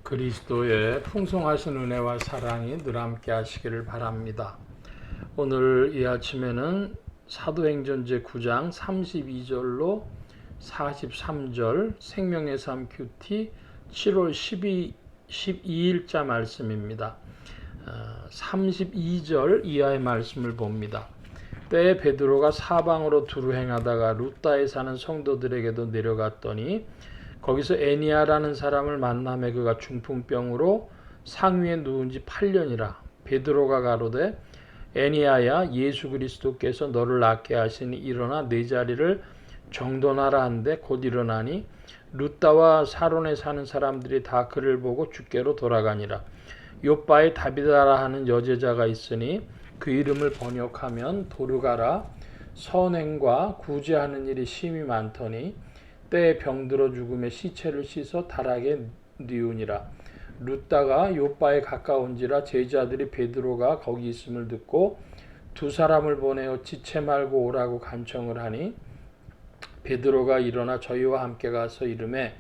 그리스도의 풍성하신 은혜와 사랑이 늘 함께 하시기를 바랍니다. 오늘 이 아침에는 사도행전 제9장 32절로 43절 생명의 삶 큐티 7월 12일자 말씀입니다. 32절 이하의 말씀을 봅니다. 때에 베드로가 사방으로 두루 행하다가 루다에 사는 성도들에게도 내려갔더니 거기서 애니아라는 사람을 만나매 그가 중풍병으로 상위에 누운 지 8년이라. 베드로가 가로되 애니아야, 예수 그리스도께서 너를 낫게 하시니 일어나 네 자리를 정돈하라 한데 곧 일어나니 루다와 사론에 사는 사람들이 다 그를 보고 주께로 돌아가니라. 요바에 다비다라 하는 여제자가 있으니 그 이름을 번역하면 도르가라. 선행과 구제하는 일이 심히 많더니 때에 병들어 죽음에 시체를 씻어 다락에 뉘우니라. 루다가 요바에 가까운지라 제자들이 베드로가 거기 있음을 듣고 두 사람을 보내어 지체 말고 오라고 간청을 하니 베드로가 일어나 저희와 함께 가서 이르매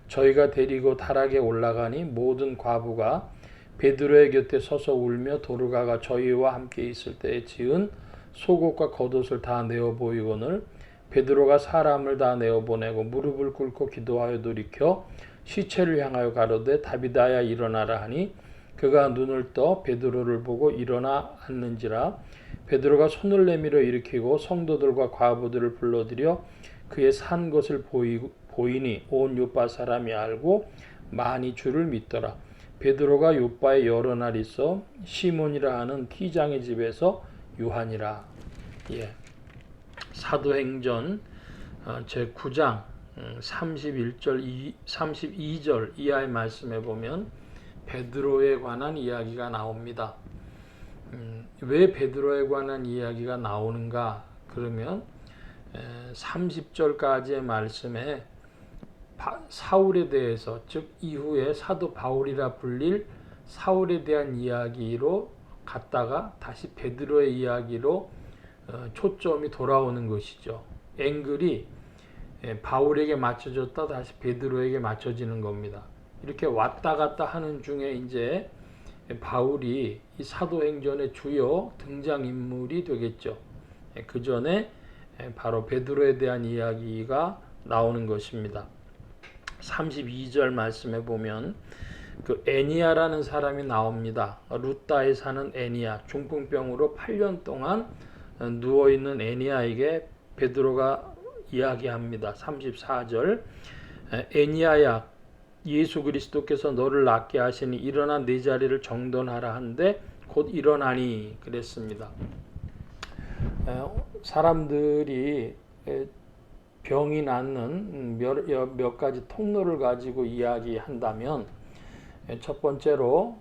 저희가 데리고 다락에 올라가니 모든 과부가 베드로의 곁에 서서 울며 도르가가 저희와 함께 있을 때에 지은 속옷과 겉옷을 다 내어 보이거늘 베드로가 사람을 다 내어보내고 무릎을 꿇고 기도하여 돌이켜 시체를 향하여 가로되 다비다야 일어나라 하니 그가 눈을 떠 베드로를 보고 일어나 앉는지라. 베드로가 손을 내밀어 일으키고 성도들과 과부들을 불러들여 그의 산 것을 보이니 온 요빠 사람이 알고 많이 주를 믿더라. 베드로가 요빠에 여러 날 있어 시몬이라 하는 티장의 집에서 유하니라. 사도행전 제9장 32절 이하의 말씀에 보면 베드로에 관한 이야기가 나옵니다. 왜 베드로에 관한 이야기가 나오는가? 그러면 30절까지의 말씀에 사울에 대해서, 즉 이후에 사도 바울이라 불릴 사울에 대한 이야기로 갔다가 다시 베드로의 이야기로 초점이 돌아오는 것이죠. 앵글이 바울에게 맞춰졌다 다시 베드로에게 맞춰지는 겁니다. 이렇게 왔다 갔다 하는 중에 이제 바울이 이 사도행전의 주요 등장인물이 되겠죠. 그 전에 바로 베드로에 대한 이야기가 나오는 것입니다. 32절 말씀에 보면 그 애니아라는 사람이 나옵니다. 루다에 사는 애니아, 중풍병으로 8년 동안 누워있는 애니아에게 베드로가 이야기합니다. 34절 애니아야, 예수 그리스도께서 너를 낫게 하시니 일어나 네 자리를 정돈하라 한데 곧 일어나니 그랬습니다. 사람들이 병이 낫는 몇 가지 통로를 가지고 이야기한다면 첫 번째로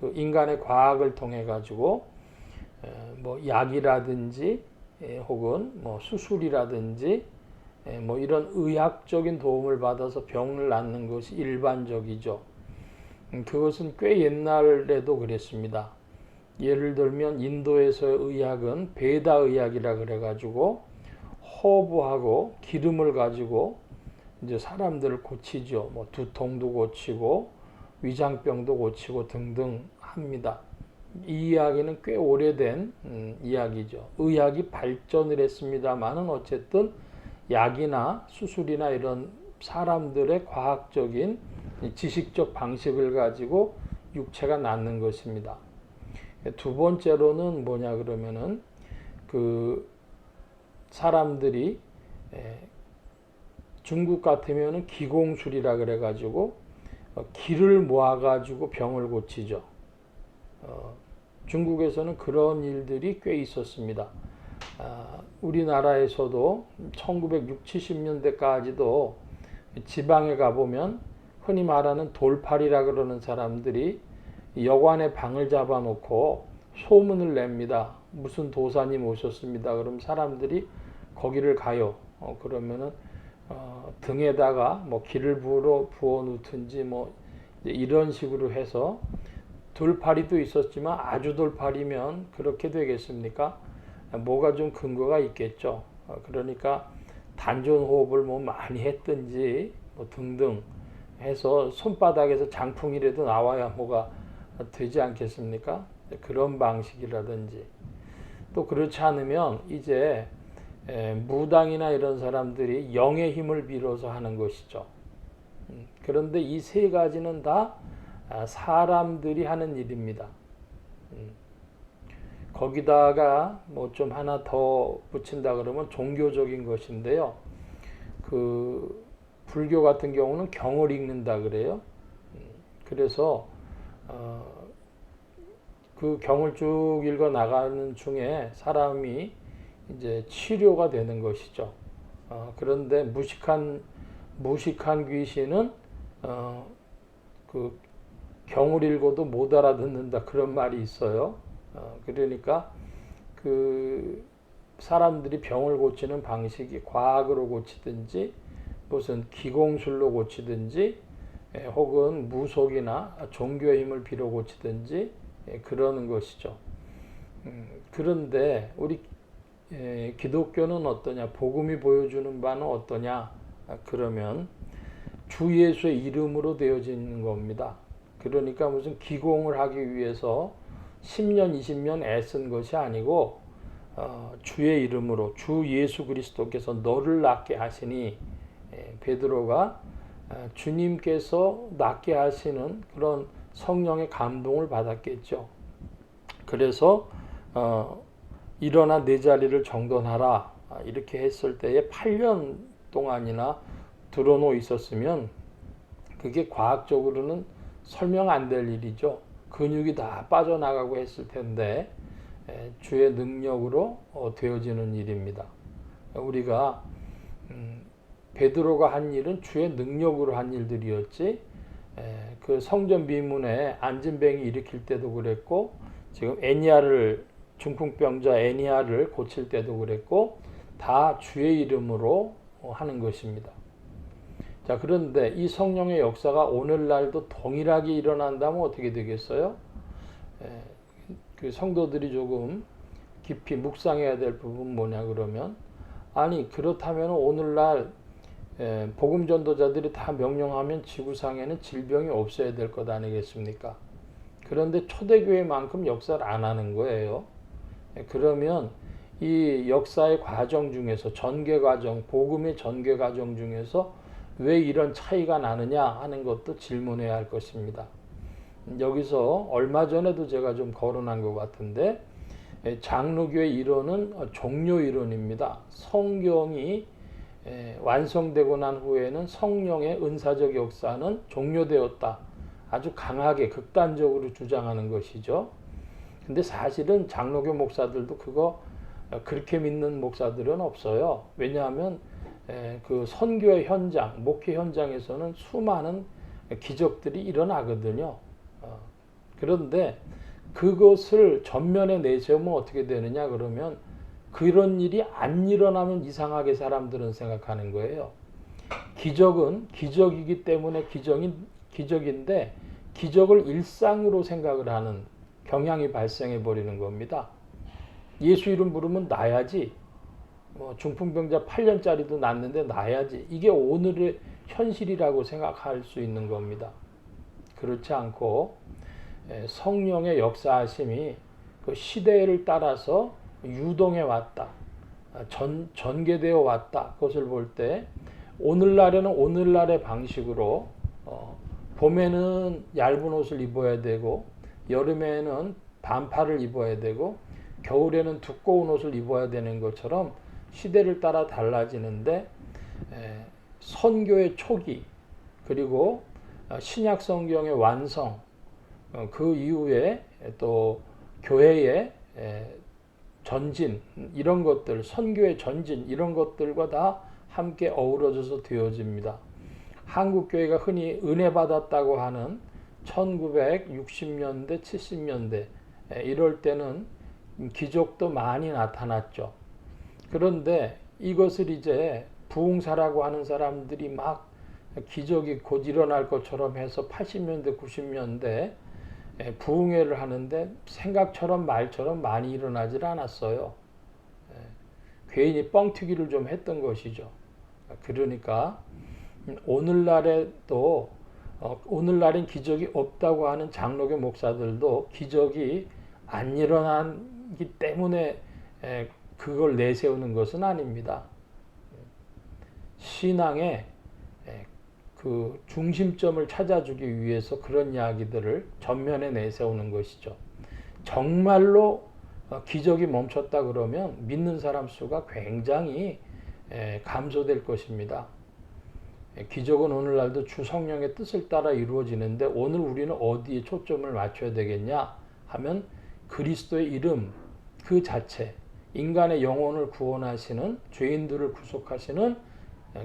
그 인간의 과학을 통해 가지고 뭐 약이라든지 혹은 뭐 수술이라든지 뭐 이런 의학적인 도움을 받아서 병을 낫는 것이 일반적이죠. 그것은 꽤 옛날에도 그랬습니다. 예를 들면 인도에서의 의학은 베다 의학이라 그래가지고 허브하고 기름을 가지고 이제 사람들을 고치죠. 뭐 두통도 고치고 위장병도 고치고 등등 합니다. 이 이야기는 꽤 오래된 이야기죠. 의학이 발전을 했습니다만은 어쨌든 약이나 수술이나 이런 사람들의 과학적인 지식적 방식을 가지고 육체가 낫는 것입니다. 두 번째로는 뭐냐 그러면은 그 사람들이 중국 같으면은 기공술이라 그래가지고 기를 모아가지고 병을 고치죠. 중국에서는 그런 일들이 꽤 있었습니다. 우리나라에서도 1960, 70년대까지도 지방에 가보면 흔히 말하는 돌팔이라 그러는 사람들이 여관에 방을 잡아놓고 소문을 냅니다. 무슨 도사님 오셨습니다. 그럼 사람들이 거기를 가요. 그러면은 등에다가 뭐 기를 부어 놓든지 뭐 이런 식으로 해서 돌팔이도 있었지만 아주 돌팔이면 그렇게 되겠습니까? 뭐가 좀 근거가 있겠죠. 그러니까 단전호흡을 뭐 많이 했든지 뭐 등등 해서 손바닥에서 장풍이라도 나와야 뭐가 되지 않겠습니까? 그런 방식이라든지 또 그렇지 않으면 이제 무당이나 이런 사람들이 영의 힘을 빌어서 하는 것이죠. 그런데 이 세 가지는 다 사람들이 하는 일입니다. 거기다가 뭐 좀 하나 더 붙인다 그러면 종교적인 것인데요. 그 불교 같은 경우는 경을 읽는다 그래요. 그래서 그 경을 쭉 읽어 나가는 중에 사람이 이제 치료가 되는 것이죠. 그런데 무식한 귀신은 그 경을 읽어도 못 알아듣는다 그런 말이 있어요. 그러니까 그 사람들이 병을 고치는 방식이 과학으로 고치든지 무슨 기공술로 고치든지 혹은 무속이나 종교의 힘을 빌어 고치든지 그러는 것이죠. 그런데 우리 기독교는 어떠냐? 복음이 보여주는 바는 어떠냐? 그러면 주 예수의 이름으로 되어지는 겁니다. 그러니까 무슨 기공을 하기 위해서 10년, 20년 애쓴 것이 아니고 주의 이름으로 주 예수 그리스도께서 너를 낫게 하시니 베드로가 주님께서 낫게 하시는 그런 성령의 감동을 받았겠죠. 그래서 일어나 내 자리를 정돈하라 이렇게 했을 때에 8년 동안이나 드러놓 있었으면 그게 과학적으로는 설명 안 될 일이죠. 근육이 다 빠져나가고 했을 텐데 주의 능력으로 되어지는 일입니다. 우리가 베드로가 한 일은 주의 능력으로 한 일들이었지 그 성전 비문에 안진뱅이 일으킬 때도 그랬고 지금 중풍병자 애니아를 고칠 때도 그랬고 다 주의 이름으로 하는 것입니다. 자, 그런데 이 성령의 역사가 오늘날도 동일하게 일어난다면 어떻게 되겠어요? 그 성도들이 조금 깊이 묵상해야 될 부분 뭐냐 그러면 아니 그렇다면 오늘날 복음 전도자들이 다 명령하면 지구상에는 질병이 없어야 될 것 아니겠습니까? 그런데 초대교회만큼 역사를 안 하는 거예요. 그러면 이 역사의 과정 중에서 전개 과정, 복음의 전개 과정 중에서 왜 이런 차이가 나느냐 하는 것도 질문해야 할 것입니다. 여기서 얼마 전에도 제가 좀 거론한 것 같은데 장로교의 이론은 종료 이론입니다. 성경이 완성되고 난 후에는 성령의 은사적 역사는 종료되었다. 아주 강하게 극단적으로 주장하는 것이죠. 근데 사실은 장로교 목사들도 그거 그렇게 믿는 목사들은 없어요. 왜냐하면 그 선교의 현장, 목회 현장에서는 수많은 기적들이 일어나거든요. 그런데 그것을 전면에 내세우면 어떻게 되느냐 그러면 그런 일이 안 일어나면 이상하게 사람들은 생각하는 거예요. 기적은 기적이기 때문에 기적인데 기적을 일상으로 생각을 하는 경향이 발생해 버리는 겁니다. 예수 이름 부르면 나야지. 중풍병자 8년짜리도 낫는데 나야지. 이게 오늘의 현실이라고 생각할 수 있는 겁니다. 그렇지 않고 성령의 역사하심이 그 시대를 따라서 유동해 왔다. 전개되어 왔다. 그것을 볼 때 오늘날에는 오늘날의 방식으로 봄에는 얇은 옷을 입어야 되고 여름에는 반팔을 입어야 되고 겨울에는 두꺼운 옷을 입어야 되는 것처럼 시대를 따라 달라지는데 선교의 초기 그리고 신약 성경의 완성 그 이후에 또 교회의 전진 이런 것들 선교의 전진 이런 것들과 다 함께 어우러져서 되어집니다. 한국교회가 흔히 은혜 받았다고 하는 1960년대 70년대 이럴 때는 기적도 많이 나타났죠. 그런데 이것을 이제 부흥사라고 하는 사람들이 막 기적이 곧 일어날 것처럼 해서 80년대 90년대 부흥회를 하는데 생각처럼 말처럼 많이 일어나질 않았어요. 괜히 뻥튀기를 좀 했던 것이죠. 그러니까 오늘날에도 오늘날엔 기적이 없다고 하는 장로교 목사들도 기적이 안 일어나기 때문에 그걸 내세우는 것은 아닙니다. 신앙의 그 중심점을 찾아주기 위해서 그런 이야기들을 전면에 내세우는 것이죠. 정말로 기적이 멈췄다 그러면 믿는 사람 수가 굉장히 감소될 것입니다. 기적은 오늘날도 주 성령의 뜻을 따라 이루어지는데 오늘 우리는 어디에 초점을 맞춰야 되겠냐 하면 그리스도의 이름 그 자체, 인간의 영혼을 구원하시는, 죄인들을 구속하시는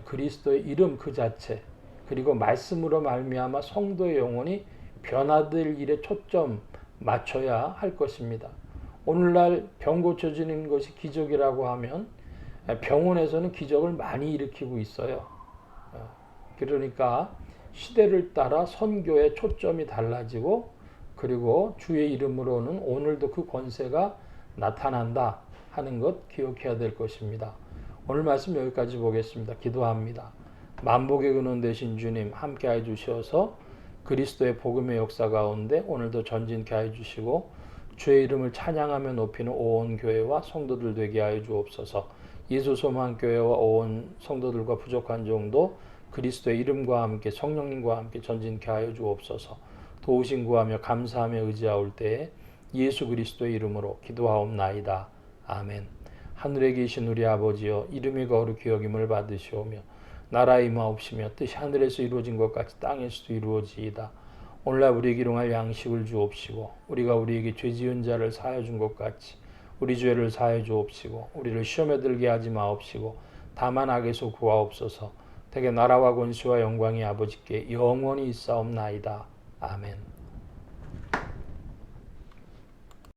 그리스도의 이름 그 자체, 그리고 말씀으로 말미암아 성도의 영혼이 변화될 일에 초점 맞춰야 할 것입니다. 오늘날 병 고쳐지는 것이 기적이라고 하면 병원에서는 기적을 많이 일으키고 있어요. 그러니까 시대를 따라 선교의 초점이 달라지고, 그리고 주의 이름으로는 오늘도 그 권세가 나타난다 하는 것 기억해야 될 것입니다. 오늘 말씀 여기까지 보겠습니다. 기도합니다. 만복의 근원 되신 주님 함께 해 주셔서 그리스도의 복음의 역사 가운데 오늘도 전진케 해 주시고 주의 이름을 찬양하며 높이는 온 교회와 성도들 되게 하여 주옵소서. 예수 소망 교회와 온 성도들과 부족한 종도 그리스도의 이름과 함께 성령님과 함께 전진케 하여 주옵소서. 도우심 구하며 감사하며 의지하올 때에 예수 그리스도의 이름으로 기도하옵나이다. 아멘. 하늘에 계신 우리 아버지여, 이름이 거룩히 여김을 받으시오며 나라의 임하옵시며 뜻이 하늘에서 이루어진 것 같이 땅에서도 이루어지이다. 오늘날 우리에게 일용할 양식을 주옵시고 우리가 우리에게 죄 지은 자를 사하여 준 것 같이 우리 죄를 사하여 주옵시고 우리를 시험에 들게 하지 마옵시고 다만 악에서 구하옵소서. 대개 나라와 권세와 영광이 아버지께 영원히 있사옵나이다. 아멘.